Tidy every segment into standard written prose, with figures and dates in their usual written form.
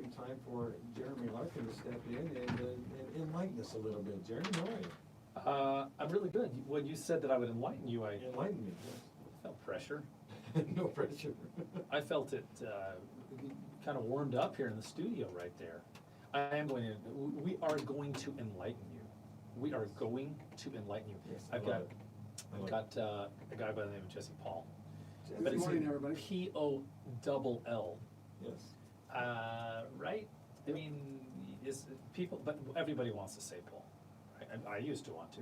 probably time for Jeremy Larkin to step in and enlighten us a little bit. Jeremy, how are you? I'm really good. When you said that I would enlighten you, I Enlighten me, felt pressure. yes. No pressure. I felt it kind of warmed up here in the studio right there. We are going to enlighten you. We are going to enlighten you. Yes, I've I got, love it. I I've like got a guy by the name of Jesse Paul. Jesse. But Good it's morning, everybody. P-O-double-L. Yes. Right? I mean, but everybody wants to say Paul. Right? I used to want to.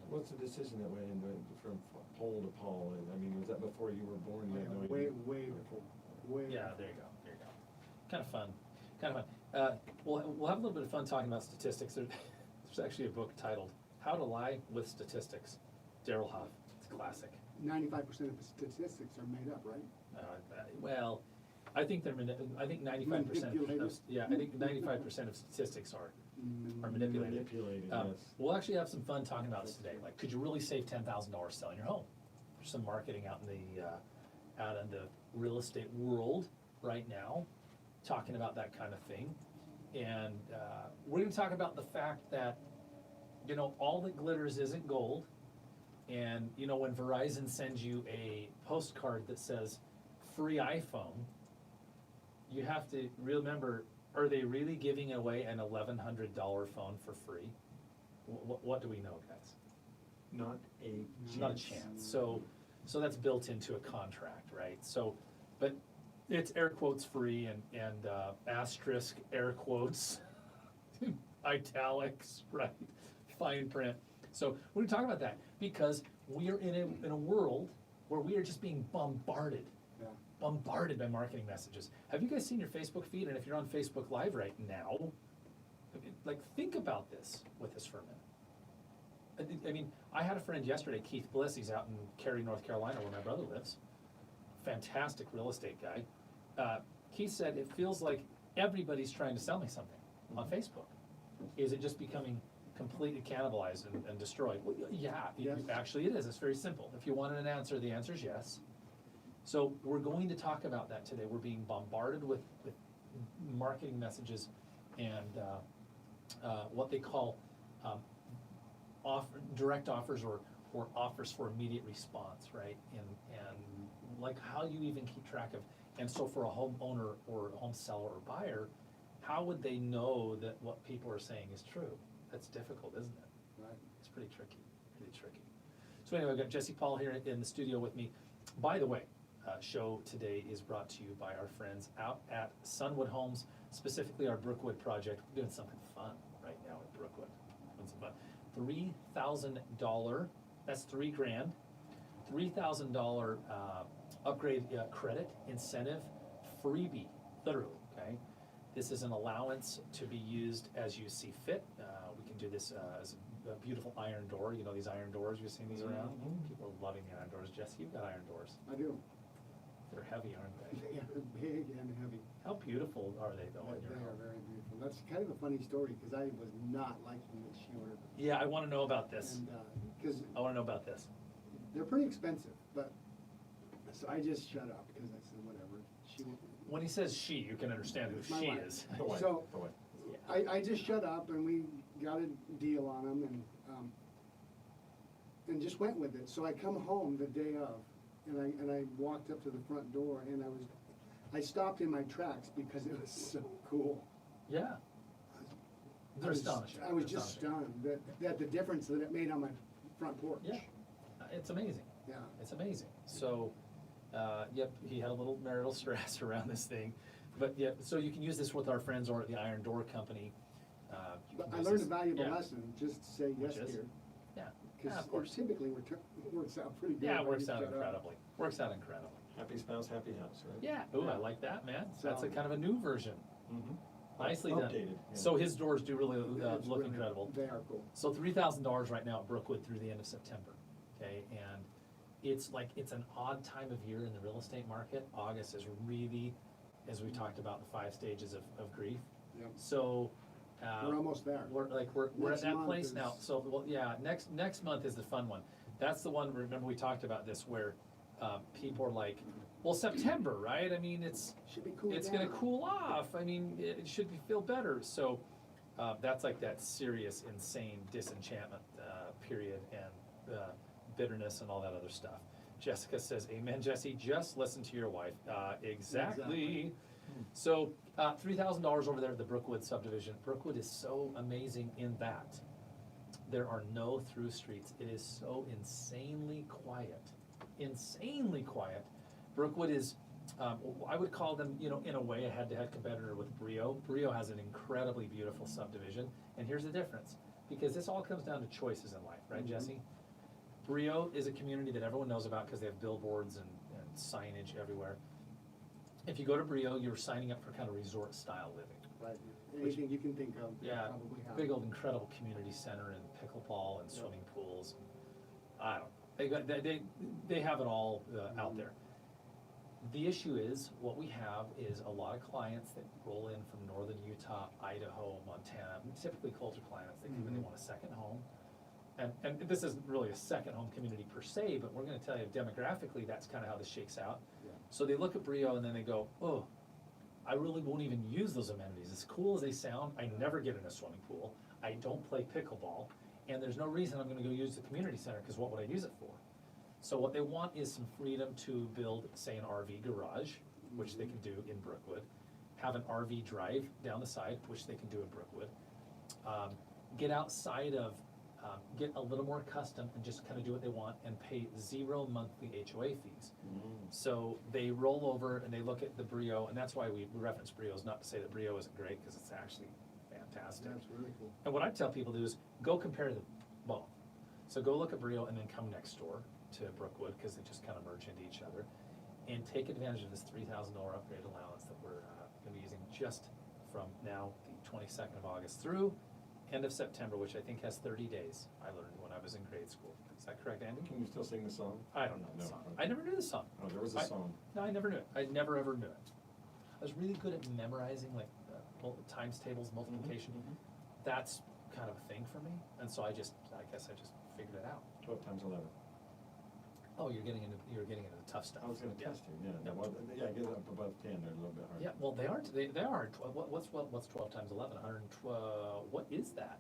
What's the decision that went into from Paul to Paul? And I mean, was that before you were born? You had no Way, idea? way before, way. Yeah, there you go, there you go. Kind of fun, kind of fun. We'll have a little bit of fun talking about statistics. There's actually a book titled "How to Lie with Statistics." Daryl Huff. It's a classic. 95% of the statistics are made up, right? Well, I think I think 95%. Manipulated. Yeah, I think 95% of statistics are manipulated. Manipulated, yes. We'll actually have some fun talking about this today. Like, could you really save $10,000 selling your home? There's some marketing out in the real estate world right now, talking about that kind of thing. And we're going to talk about the fact that, you know, all that glitters isn't gold. And, you know, when Verizon sends you a postcard that says free iPhone, you have to remember, are they really giving away an $1,100 phone for free? What do we know, guys? Not a chance. Not a chance. So that's built into a contract, right? So, but it's air quotes free and asterisk air quotes, italics, right? Fine print. So we're going to talk about that because we are in a world where we are just being bombarded by marketing messages. Have you guys seen your Facebook feed? And if you're on Facebook Live right now, like, think about this with us for a minute. I mean, I had a friend yesterday, Keith Bliss. He's out in Cary, North Carolina, where my brother lives. Fantastic real estate guy. Keith said it feels like everybody's trying to sell me something on Facebook. Is it just becoming completely cannibalized and destroyed? Well, yeah, Yes. actually it is. It's very simple. If you wanted an answer, the answer is yes. So we're going to talk about that today. We're being bombarded with marketing messages and what they call direct offers or offers for immediate response, right? And like, how do you even keep track of, and so for a homeowner or a home seller or buyer, how would they know that what people are saying is true? That's difficult, isn't it? Right. It's pretty tricky, really tricky. So anyway, I've got Jesse Paul here in the studio with me. By the way, show today is brought to you by our friends out at Sunwood Homes, specifically our Brookwood project. We're doing something fun right now at Brookwood. Doing some fun. $3,000, that's $3,000, $3,000 upgrade credit incentive freebie, literally, okay? This is an allowance to be used as you see fit. We can do this as a beautiful iron door. You know these iron doors, you've seen these around? Mhm. People are loving the iron doors. Jesse, you've got iron doors. I do. They're heavy, aren't they? They are big and heavy. How beautiful are they though in They your are home? very beautiful. That's kind of a funny story because I was not liking what she ordered. Yeah, I want to know about this. And, because I want to know about this. they're pretty expensive, but, so I just shut up because I said, whatever. She, When he says she, you can understand who It's my she wife. is. The way, So- the way. I just shut up and we got a deal on them and just went with it. So I come home the day of and I walked up to the front door and I stopped in my tracks because it was so cool. Yeah. They're astonishing. I was They're just astonishing. stunned that the difference that it made on my front porch. Yeah, it's amazing. Yeah. It's amazing. So, yep, he had a little marital stress around this thing. But yeah, so you can use this with our friends over at the Iron Door Company. You But can I use learned this- a valuable yeah. lesson, just say yes Which is? here. Yeah, Because of course. typically works out pretty good. Yeah, it when works you out shut up. incredibly. Works out incredibly. Happy spouse, happy house, right? Yeah, ooh, I like that, man. So- That's a kind of a new version. Mm-hmm. Nicely done. Updated, yeah. So his doors do really It's look really- incredible. They are cool. So $3,000 right now at Brookwood through the end of September, okay? And it's an odd time of year in the real estate market. August is really, as we talked about, the 5 stages of grief. Yep. So. We're almost there. We're at Next that month place is- now. So, well, yeah, next month is the fun one. That's the one, remember we talked about this, where people are like, Well, September, right? I mean, it's Should be cooling it's gonna down. cool off. I mean, it should feel better. So that's like that serious, insane disenchantment period and bitterness and all that other stuff. Jessica says, "Amen, Jesse. Just listen to your wife." Exactly. So $3,000 over there at the Brookwood subdivision. Brookwood is so amazing in that there are no through streets. It is so insanely quiet. Insanely quiet. Brookwood is, I would call them, you know, in a way, a head-to-head competitor with Brio. Brio has an incredibly beautiful subdivision, and here's the difference, because this all comes down to choices in life, right, Jesse? Brio is a community that everyone knows about because they have billboards and signage everywhere. If you go to Brio, you're signing up for kind of resort-style living. Right, anything you can think of, they Yeah, probably have. big old incredible community center and pickleball and swimming pools. I don't know, they have it all out there. The issue is, what we have is a lot of clients that roll in from northern Utah, Idaho, Montana, typically colder climates, they come in, they want a second home. And this isn't really a second home community per se, but we're gonna tell you demographically, that's kinda how this shakes out. Yeah. So they look at Brio and then they go, oh, I really won't even use those amenities. As cool as they sound, I never get in a swimming pool, I don't play pickleball, and there's no reason I'm gonna go use the community center, cause what would I use it for? So what they want is some freedom to build, say, an RV garage, which they can do in Brookwood, have an RV drive down the side, which they can do in Brookwood, get outside of, get a little more custom and just kind of do what they want and pay 0 monthly HOA fees. So they roll over and they look at the Brio, and that's why we reference Brios, not to say that Brio isn't great, because it's actually fantastic. That's really cool. And what I tell people to do is go compare them both. So go look at Brio and then come next door to Brookwood, because they just kind of merge into each other, and take advantage of this $3,000 upgrade allowance that we're gonna be using just from now, the 22nd of August through end of September, which I think has 30 days, I learned when I was in grade school. Is that correct, Andy? Can you still sing the song? I don't know the No, song. okay. I never knew the song. Oh, there was a song. No, I never knew it. I never ever knew it. I was really good at memorizing, like, times tables, multiplication. That's kind of a thing for me, and so I guess I just figured it out. 12 times 11. Oh, you're getting into the tough stuff. I was gonna Yeah. test you, yeah. Yep. Well, yeah, get up above 10, they're a little bit hard. Yeah, well, they are, what's 12 times 11, 112, what is that?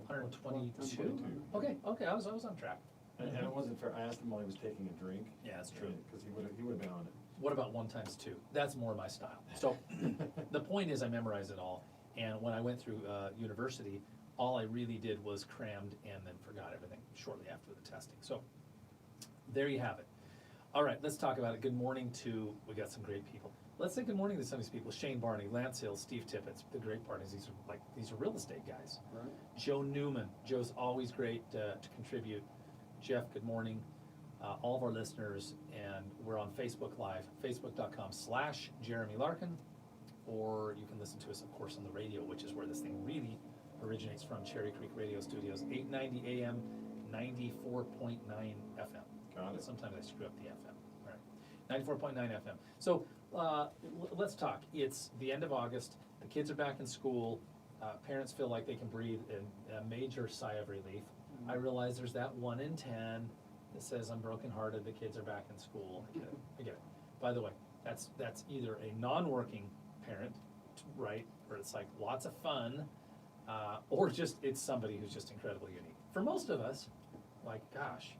122? 122. Okay, I was on track. And it wasn't fair, I asked him while he was taking a drink. Yeah, that's true. Because he would've been on it. What about 1 times 2? That's more my style. So, the point is I memorized it all, and when I went through university, all I really did was crammed and then forgot everything shortly after the testing. So, there you have it. All right, let's talk about it. Good morning to, we got some great people. Let's say good morning to some of these people. Shane Barney, Lance Hill, Steve Tippett. The great part is these are real estate guys. Right. Joe Newman. Joe's always great to contribute. Jeff, good morning. All of our listeners, and we're on Facebook Live, facebook.com/Jeremy Larkin, or you can listen to us, of course, on the radio, which is where this thing really originates from, Cherry Creek Radio Studios, 890 AM, 94.9 FM. Got it. Sometimes I screw up the FM. All right, 94.9 FM. So let's talk. It's the end of August. The kids are back in school. Parents feel like they can breathe a major sigh of relief. I realize there's that 1 in 10 that says I'm brokenhearted. The kids are back in school. I get it. By the way, that's either a non-working parent, right, or it's like lots of fun, or just it's somebody who's just incredibly unique. For most of us, like, gosh,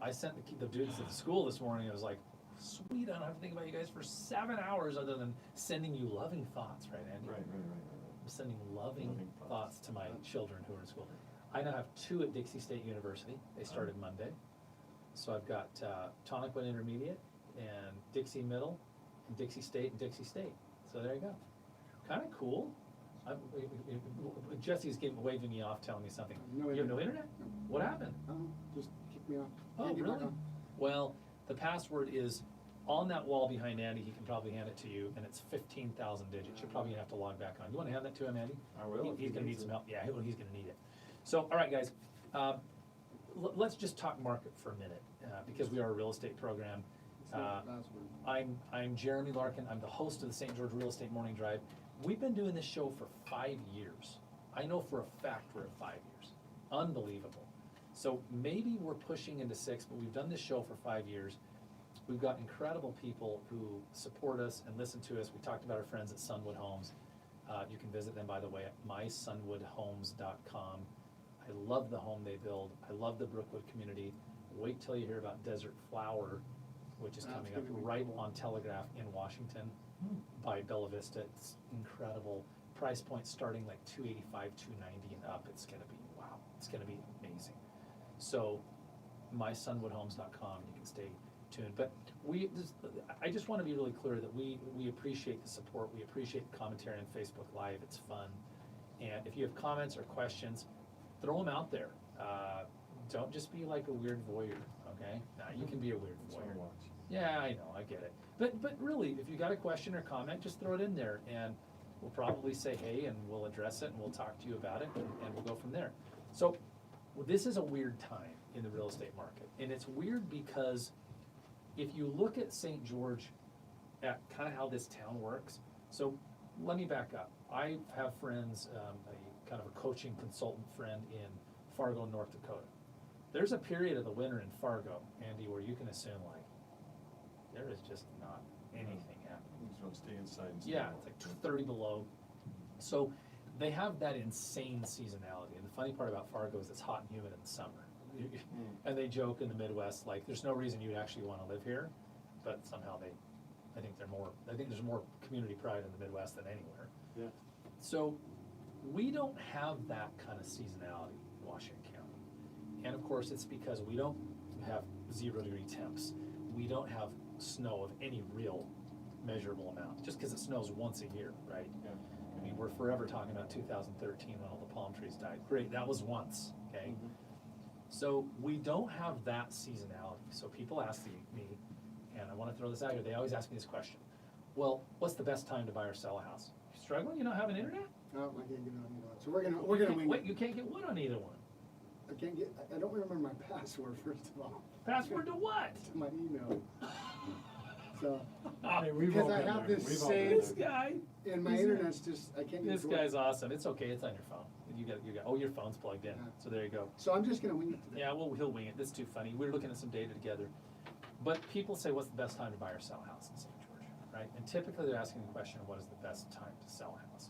I sent the dudes to the school this morning. I was like, sweet, I don't have to think about you guys for 7 hours other than sending you loving thoughts, right, Andy? Right. I'm sending loving thoughts to my children who are in school. I now have 2 at Dixie State University. They started Monday. So I've got Tonawanda Intermediate and Dixie Middle and Dixie State and Dixie State. So there you go. Kind of cool. Jesse's waving me off, telling me something. No You have no internet. internet? No. What happened? Just kick me off. Oh, Hand you back really? on. Well, the password is on that wall behind Andy. He can probably hand it to you, and it's 15,000 digits. You're probably gonna have to log back on. You wanna hand that to him, Andy? I will, if He's he gonna need needs some it. help. Yeah, he's gonna need it. So, all right, guys, let's just talk market for a minute, because we are a real estate program. It's not the last one. I'm Jeremy Larkin. I'm the host of the St. George Real Estate Morning Drive. We've been doing this show for 5 years. I know for a fact we're at 5 years. Unbelievable. So maybe we're pushing into 6, but we've done this show for 5 years. We've got incredible people who support us and listen to us. We talked about our friends at Sunwood Homes. You can visit them, by the way, at mysunwoodhomes.com. I love the home they build. I love the Brookwood community. Wait till you hear about Desert Flower, which is coming up right on Telegraph in Washington by Bella Vista. It's incredible. Price point starting like $285, $290 and up. It's gonna be, wow, it's gonna be amazing. So mysunwoodhomes.com, you can stay tuned. But I just wanna be really clear that we appreciate the support. We appreciate the commentary on Facebook Live. It's fun. And if you have comments or questions, throw them out there. Don't just be like a weird voyeur, okay? Nah, you can be a weird voyeur. Yeah, I know, I get it. But really, if you got a question or comment, just throw it in there, and we'll probably say hey, and we'll address it, and we'll talk to you about it, and we'll go from there. So this is a weird time in the real estate market, and it's weird because if you look at St. George, at kind of how this town works, so let me back up. I have friends, a kind of a coaching consultant friend in Fargo, North Dakota. There's a period of the winter in Fargo, Andy, where you can assume like, there is just not anything happening. You just want to stay inside and stay Yeah, warm. it's like 30 below. So they have that insane seasonality. And the funny part about Fargo is it's hot and humid in the summer. And they joke in the Midwest, like, there's no reason you'd actually want to live here, but somehow I think there's more community pride in the Midwest than anywhere. Yeah. So we don't have that kind of seasonality in Washington County. And of course, it's because we don't have 0-degree temps. We don't have snow of any real measurable amount, just because it snows once a year, right? Yeah. I mean, we're forever talking about 2013 when all the palm trees died. Great, that was once, okay? Mhm. So we don't have that seasonality. So people ask me, and I want to throw this out here, they always ask me this question. Well, what's the best time to buy or sell a house? You struggling? You don't have an internet? No, I can't get on either one. So we're gonna wing Wait, it. you can't get what on either one? I don't remember my password, first of all. Password to what? To my email. So, Hey, we've because all I been have there. this We've all same, been This guy. and my internet's just, I can't get This to it. guy's awesome. It's okay, it's on your phone. You got, oh, your phone's plugged in, Yeah. so there you go. So I'm just gonna wing it today. Yeah, well, he'll wing it. That's too funny. We're looking at some data together. But people say, what's the best time to buy or sell a house in St. George, right? And typically they're asking the question, what is the best time to sell a house?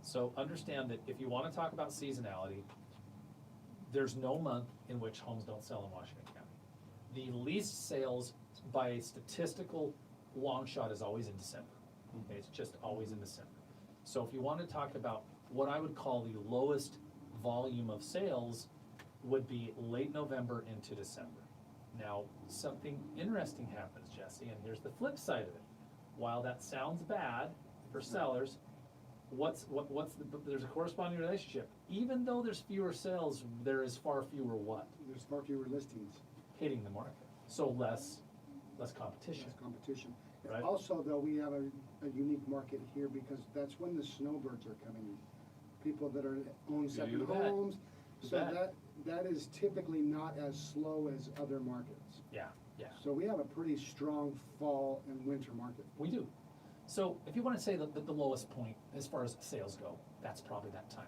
So understand that if you want to talk about seasonality, there's no month in which homes don't sell in Washington County. The least sales by a statistical long shot is always in December. Okay, it's just always in December. So if you want to talk about what I would call the lowest volume of sales would be late November into December. Now, something interesting happens, Jesse, and here's the flip side of it. While that sounds bad for sellers, there's a corresponding relationship. Even though there's fewer sales, there is far fewer what? There's far fewer listings, Hitting the market. So less competition. less competition. Right. Also, though, we have a unique market here because that's when the snowbirds are coming in. People that own second You bet. homes. You So bet. that is typically not as slow as other markets. Yeah, yeah. So we have a pretty strong fall and winter market. We do. So if you want to say the lowest point as far as sales go, that's probably that time.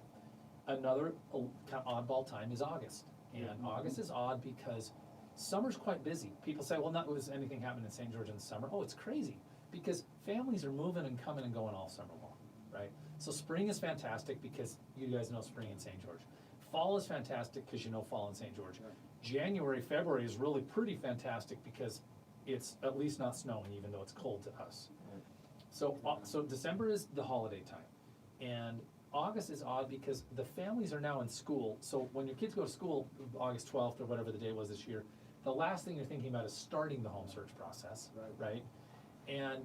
Another kind of oddball time is August. And August is odd because summer's quite busy. People say, well, not was anything happening in St. George in the summer. Oh, it's crazy because families are moving and coming and going all summer long, right? So spring is fantastic because you guys know spring in St. George. Fall is fantastic because you know fall in St. George. Right. January, February is really pretty fantastic because it's at least not snowing, even though it's cold to us. So December is the holiday time, and August is odd because the families are now in school. So when your kids go to school, August 12th or whatever the day was this year, the last thing you're thinking about is starting the home search process, right? And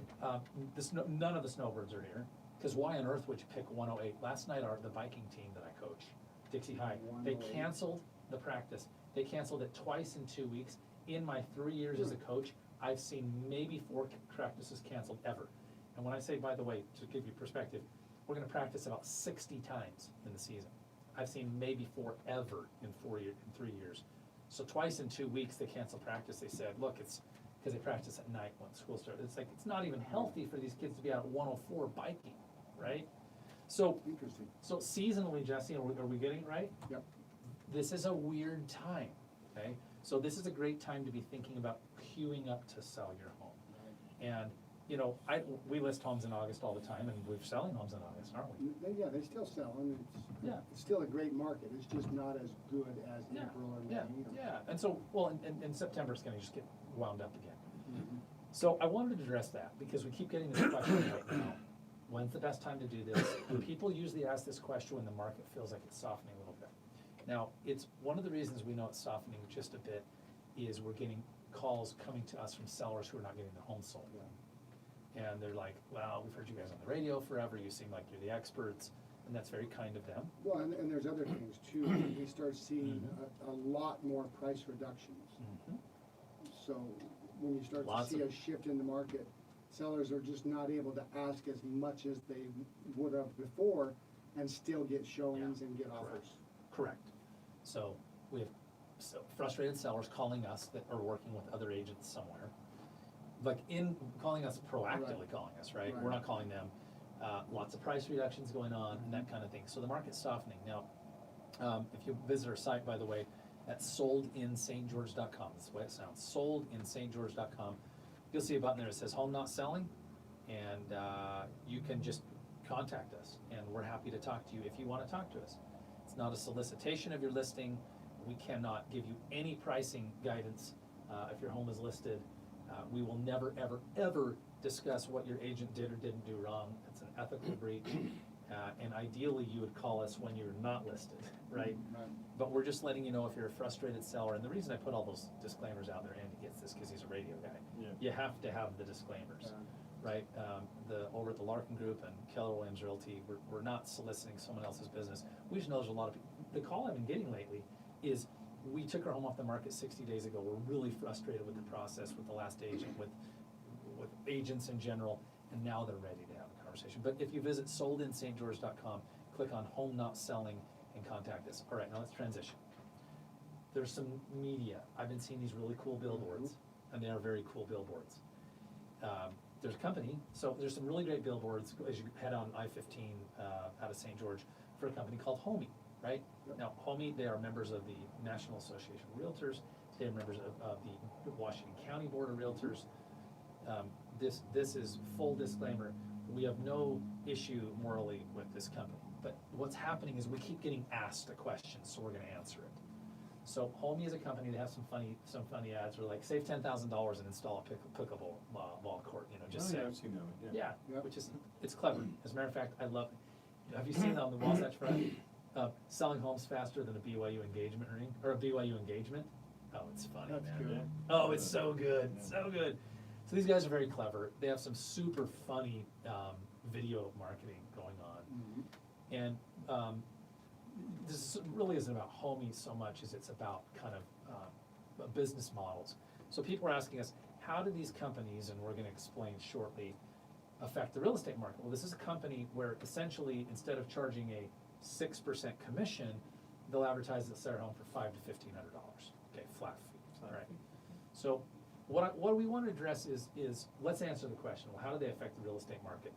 none of the snowbirds are here, because why on earth would you pick 108? Last night, the biking team that I coach, Dixie High, they 108. canceled the practice. They canceled it twice in 2 weeks. In my 3 years as a coach, I've seen maybe 4 practices canceled ever. And when I say, by the way, to give you perspective, we're gonna practice about 60 times in the season. I've seen maybe 4 ever in 3 years. So twice in 2 weeks, they canceled practice. They said, look, it's because they practice at night when school starts. It's like, it's not even healthy for these kids to be out at 104 biking, right? So, Interesting. so seasonally, Jesse, are we getting it right? Yep. This is a weird time, okay? So this is a great time to be thinking about queuing up to sell your home. And, you know, we list homes in August all the time, and we're selling homes in August, aren't we? Yeah, they still sell, and Yeah. it's still a great market, it's just not as good as Yeah, April or May. yeah, or- yeah, and so, well, in September, it's gonna just get wound up again. Mhm. So I wanted to address that, because we keep getting this question right now, when's the best time to do this? And people usually ask this question when the market feels like it's softening a little bit. Now, it's, one of the reasons we know it's softening just a bit is we're getting calls coming to us from sellers who are not getting their homes sold. And they're like, well, we've heard you guys on the radio forever, you seem like you're the experts, and that's very kind of them. Well, and there's other things too, we start seeing a lot more price reductions. Mhm. So when you start to Lots see of- a shift in the market, sellers are just not able to ask as much as they would have before and still get showings and get offers. Correct. So we have frustrated sellers calling us that are working with other agents somewhere. Like calling us, proactively Right. calling us, right? Right. We're not calling them. Lots of price reductions going on and that kind of thing. So the market's softening. Now, if you visit our site, by the way, at soldinstgeorge.com, that's the way it sounds, soldinstgeorge.com, you'll see a button there that says home not selling, and you can just contact us, and we're happy to talk to you if you want to talk to us. It's not a solicitation of your listing. We cannot give you any pricing guidance if your home is listed. We will never, ever, ever discuss what your agent did or didn't do wrong. It's an ethical breach. And ideally, you would call us when you're not listed, right? Right. But we're just letting you know if you're a frustrated seller, and the reason I put all those disclaimers out there, Andy gets this because he's a radio guy. Yeah. You have to have the disclaimers, right? Over at the Larkin Group and Keller Williams Realty, we're not soliciting someone else's business. We just know there's a lot of people. The call I've been getting lately is, we took our home off the market 60 days ago. We're really frustrated with the process, with the last agent, with agents in general, and now they're ready to have a conversation. But if you visit soldinstgeorge.com, click on Home Not Selling and contact us. All right, now let's transition. There's some media. I've been seeing these really cool billboards, and they are very cool billboards. There's a company, so there's some really great billboards as you head on I-15 out of St. George for a company called Homey, right? Yep. Now, Homey, they are members of the National Association of Realtors. They are members of the Washington County Board of Realtors. This is full disclaimer. We have no issue morally with this company. But what's happening is we keep getting asked a question, so we're gonna answer it. So Homey is a company that has some funny ads where like, save $10,000 and install a pickleball ball court, you know, just say. I've seen that one, yeah. Yeah, Yep. which is, it's clever. As a matter of fact, I love, have you seen that on the Wasatch Front? Selling homes faster than a BYU engagement ring, or a BYU engagement? Oh, it's funny, That's man. good. Oh, it's so good, so good. So these guys are very clever. They have some super funny video marketing going on. Mhm. And this really isn't about Homey so much as it's about kind of business models. So people are asking us, how do these companies, and we're gonna explain shortly, affect the real estate market? Well, this is a company where essentially, instead of charging a 6% commission, they'll advertise that sell their home for $500 to $1,500. Okay, flat fee, all right? So what we want to address is let's answer the question, well, how do they affect the real estate market?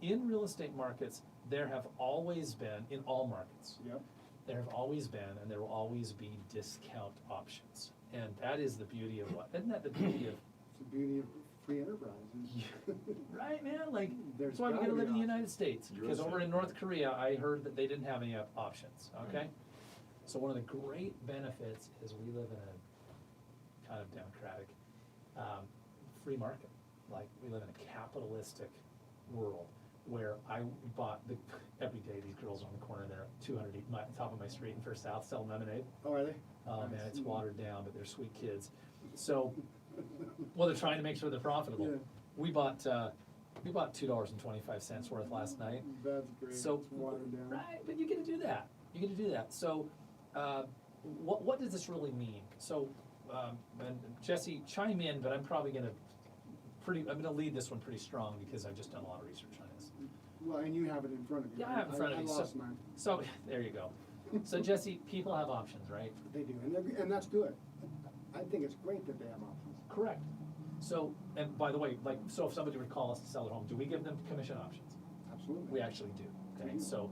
In real estate markets, there have always been, in all markets, Yep. there have always been and there will always be discount options. And that is the beauty of what, isn't that the beauty of, It's the beauty of free enterprises. right, man, like, There's that's why we gotta gotta be live in the options. United States. Because over in North Korea, I heard that they didn't have any options, okay? So one of the great benefits is we live in a kind of democratic, free market. Like, we live in a capitalistic world where I bought every day these girls on the corner there, 200 top of my street in First South, selling lemonade. Oh, are they? Oh man, Nice. it's watered down, but they're sweet kids. So, well, they're trying to make sure they're profitable. Yeah. We bought $2.25 worth last night. That's great. So, It's watered down. right, but you get to do that. You get to do that. So, what does this really mean? So, and Jesse, chime in, but I'm probably I'm gonna lead this one pretty strong because I've just done a lot of research on this. Well, and you have it in front of you. Yeah, I have it in front of me. I lost mine. So, there you go. So Jesse, people have options, right? They do, and that's good. I think it's great that they have options. Correct. So, and by the way, like, so if somebody would call us to sell their home, do we give them commission options? Absolutely. We actually do, okay? Mhm. So,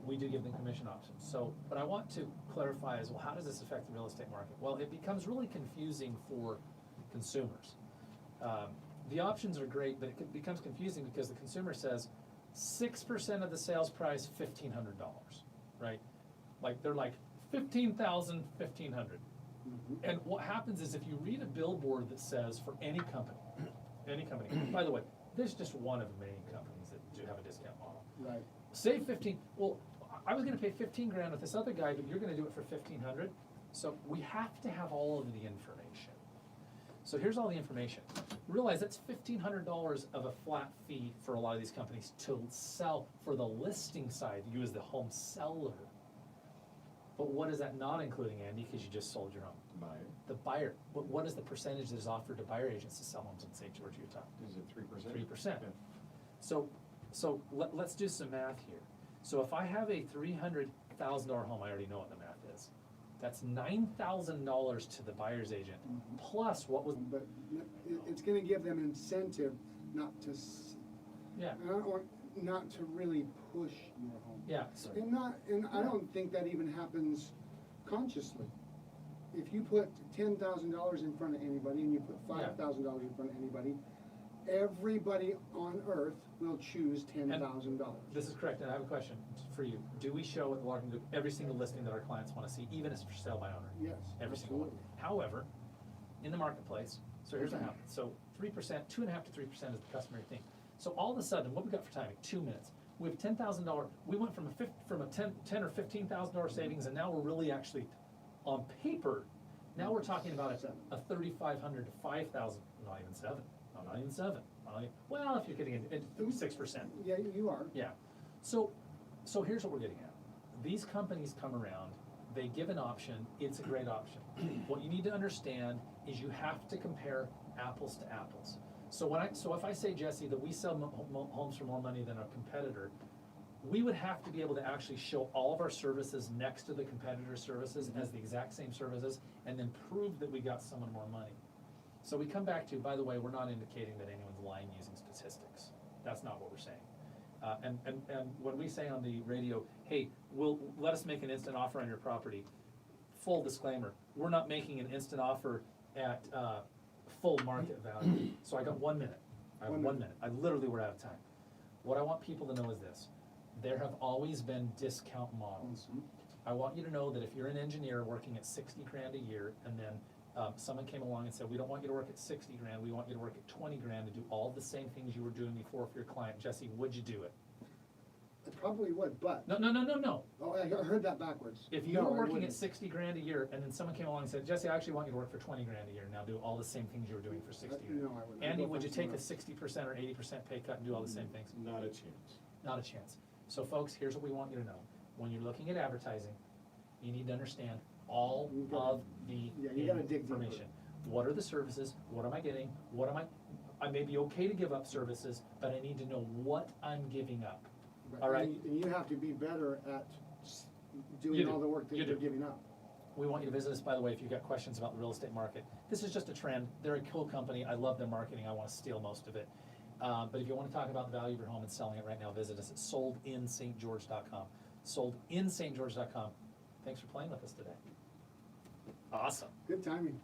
we do give them commission options. So, but I want to clarify is, well, how does this affect the real estate market? Well, it becomes really confusing for consumers. The options are great, but it becomes confusing because the consumer says 6% of the sales price, $1,500, right? Like, they're like, 15,000, 1,500. And what happens is if you read a billboard that says for any company, by the way, there's just one of many companies that do have a discount model. Right. Say 15, well, I was gonna pay 15 grand with this other guy, but you're gonna do it for 1,500. So we have to have all of the information. So here's all the information. Realize that's $1,500 of a flat fee for a lot of these companies to sell for the listing side, you as the home seller. But what is that not including, Andy, because you just sold your home? Buyer. The buyer, what is the percentage that is offered to buyer agents to sell homes in St. George, Utah? Is it 3%? 3%. So let's do some math here. So if I have a $300,000 home, I already know what the math is. That's $9,000 to the buyer's agent, plus what was, But it's gonna give them incentive not to, yeah, or not to really push your home. yeah. And I don't think that even happens consciously. If you put $10,000 in front of anybody and you put $5,000 in front of anybody, everybody on earth will choose $10,000. This is correct, and I have a question for you. Do we show at Larkin Group every single listing that our clients wanna see, even if it's for sale by owner? Yes, Every single one. absolutely. However, in the marketplace, so here's what happens. So 3%, 2.5% to 3% is the customary thing. So all of a sudden, what we got for timing? 2 minutes. We have $10,000. We went from a $10 or $15,000 savings, and now we're really actually, on paper, now we're talking about a $3,500 to $5,000. Not even seven. Not even seven. Well, if you're getting it 6%. Yeah, you are. Yeah. So here's what we're getting at. These companies come around, they give an option, it's a great option. What you need to understand is you have to compare apples to apples. So if I say, Jesse, that we sell homes for more money than our competitor, we would have to be able to actually show all of our services next to the competitor's services as the exact same services, and then prove that we got someone more money. So we come back to, by the way, we're not indicating that anyone's lying using statistics. That's not what we're saying. And when we say on the radio, hey, let us make an instant offer on your property, full disclaimer, we're not making an instant offer at full market value. So I got 1 minute. I have 1 minute. I literally, we're out of time. What I want people to know is this. There have always been discount models. I want you to know that if you're an engineer working at 60 grand a year, and then someone came along and said, we don't want you to work at 60 grand, we want you to work at 20 grand to do all the same things you were doing before for your client, Jesse, would you do it? I probably would, but. No. Oh, I heard that backwards. If you were working at 60 grand a year, and then someone came along and said, Jesse, I actually want you to work for 20 grand a year, now do all the same things you were doing for 60 grand. No, I wouldn't. Andy, would you take a 60% or 80% pay cut and do all the same things? Not a chance. Not a chance. So folks, here's what we want you to know. When you're looking at advertising, you need to understand all of the you gotta dig deeper. information. What are the services? What am I getting? I may be okay to give up services, but I need to know what I'm giving up. All right? And you have to be better at doing all the work that you're giving up. We want you to visit us, by the way, if you've got questions about the real estate market. This is just a trend. They're a cool company. I love their marketing. I want to steal most of it. But if you want to talk about the value of your home and selling it right now, visit us at soldinstgeorge.com. Soldinstgeorge.com. Thanks for playing with us today. Awesome. Good timing.